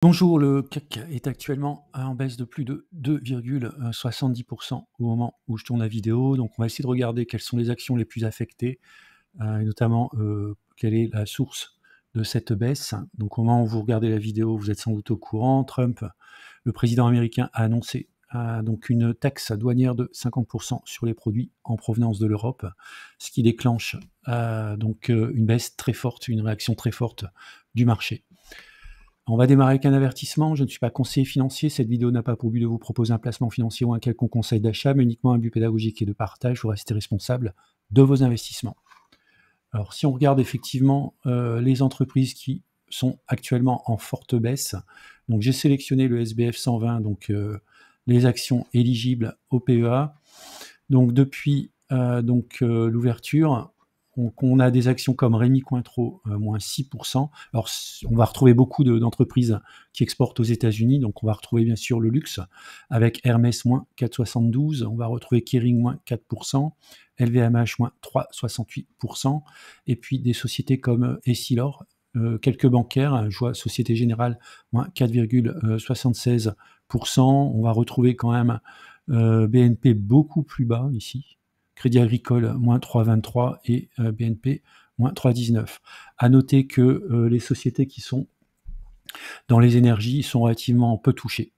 Bonjour, le CAC est actuellement en baisse de plus de 2,70 au moment où je tourne la vidéo. Donc on va essayer de regarder quelles sont les actions les plus affectées, et notamment, quelle est la source de cette baisse. Donc au moment où vous regardez la vidéo, vous êtes sans doute au courant, Trump, le président américain, a annoncé, donc une taxe douanière de 50 sur les produits en provenance de l'Europe, ce qui déclenche, une baisse très forte, une réaction très forte du marché. On va démarrer avec un avertissement. Je ne suis pas conseiller financier. Cette vidéo n'a pas pour but de vous proposer un placement financier ou un quelconque conseil d'achat, mais uniquement un but pédagogique et de partage. Vous restez responsable de vos investissements. Alors, si on regarde effectivement les entreprises qui sont actuellement en forte baisse, donc j'ai sélectionné le SBF 120, donc les actions éligibles au PEA. Donc depuis l'ouverture, on a des actions comme Rémy Cointreau, moins 6%. Alors, on va retrouver beaucoup d'entreprises qui exportent aux États-Unis. Donc, on va retrouver bien sûr le luxe avec Hermès, moins 4,72. On va retrouver Kering, moins 4%. LVMH, moins 3,68%. Et puis, des sociétés comme Essilor, quelques bancaires. Je vois Société Générale, moins 4,76%. On va retrouver quand même BNP beaucoup plus bas ici. Crédit Agricole, moins 3,23 et BNP, moins 3,19. À noter que les sociétés qui sont dans les énergies sont relativement peu touchées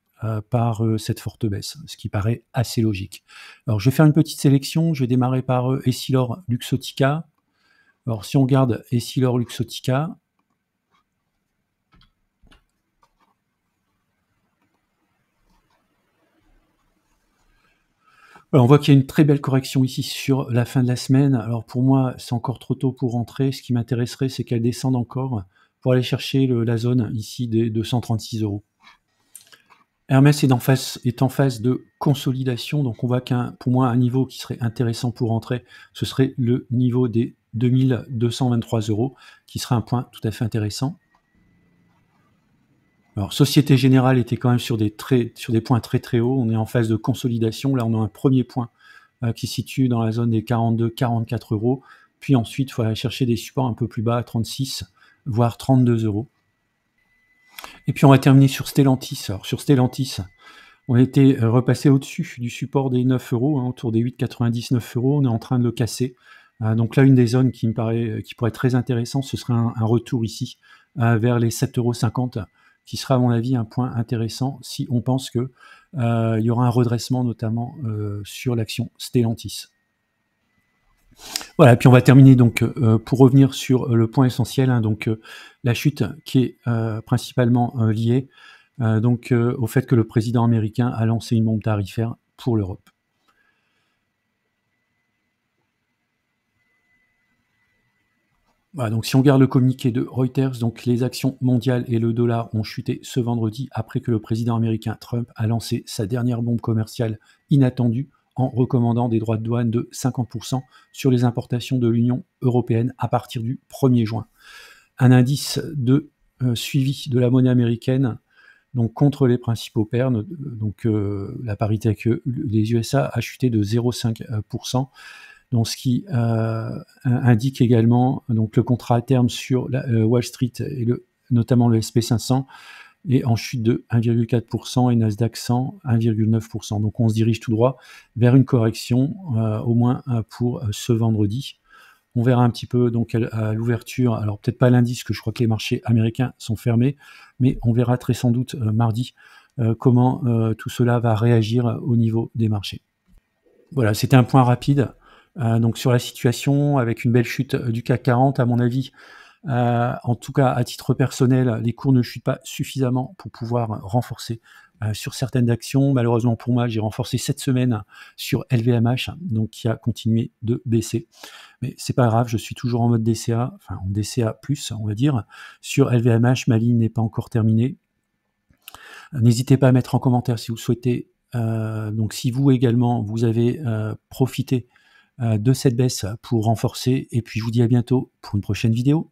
par cette forte baisse, ce qui paraît assez logique. Alors, je vais faire une petite sélection. Je vais démarrer par Essilor Luxottica. Alors, si on regarde Essilor Luxottica, alors, on voit qu'il y a une très belle correction ici sur la fin de la semaine. Alors pour moi, c'est encore trop tôt pour rentrer. Ce qui m'intéresserait, c'est qu'elle descende encore pour aller chercher la zone ici des 236 €. Hermès est en phase de consolidation, donc on voit pour moi, un niveau qui serait intéressant pour rentrer, ce serait le niveau des 2223 €, qui serait un point tout à fait intéressant. Alors, Société Générale était quand même sur des points très très hauts. On est en phase de consolidation. Là, on a un premier point qui se situe dans la zone des 42-44 €. Puis ensuite, il faut aller chercher des supports un peu plus bas, à 36, voire 32 €. Et puis, on va terminer sur Stellantis. Alors, sur Stellantis, on était repassé au-dessus du support des 9 €, autour des 8,99 €. On est en train de le casser. Donc là, une des zones qui pourrait être très intéressante, ce serait un retour ici vers les 7,50 €, qui sera à mon avis un point intéressant si on pense qu'il y aura un redressement notamment sur l'action Stellantis. Voilà, puis on va terminer donc pour revenir sur le point essentiel, la chute qui est principalement liée au fait que le président américain a lancé une bombe tarifaire pour l'Europe. Voilà, donc si on regarde le communiqué de Reuters, donc les actions mondiales et le dollar ont chuté ce vendredi après que le président américain Trump a lancé sa dernière bombe commerciale inattendue en recommandant des droits de douane de 50% sur les importations de l'Union européenne à partir du 1er juin. Un indice de suivi de la monnaie américaine donc contre les principaux pairs, la parité avec les USA a chuté de 0,5%. Donc, ce qui indique également donc le contrat à terme sur Wall Street et notamment le SP500 est en chute de 1,4% et Nasdaq 100 1,9%. Donc on se dirige tout droit vers une correction, au moins pour ce vendredi. On verra un petit peu donc à l'ouverture, alors peut-être pas lundi, parce que je crois que les marchés américains sont fermés, mais on verra très sans doute mardi comment tout cela va réagir au niveau des marchés. Voilà, c'était un point rapide. Donc sur la situation, avec une belle chute du CAC 40, à mon avis, en tout cas à titre personnel, les cours ne chutent pas suffisamment pour pouvoir renforcer sur certaines actions. Malheureusement pour moi, j'ai renforcé cette semaine sur LVMH, donc qui a continué de baisser. Mais c'est pas grave, je suis toujours en mode DCA, enfin en DCA+, on va dire. Sur LVMH, ma ligne n'est pas encore terminée. N'hésitez pas à mettre en commentaire si vous souhaitez, donc si vous également, vous avez profité de cette baisse pour renforcer. Et puis je vous dis à bientôt pour une prochaine vidéo.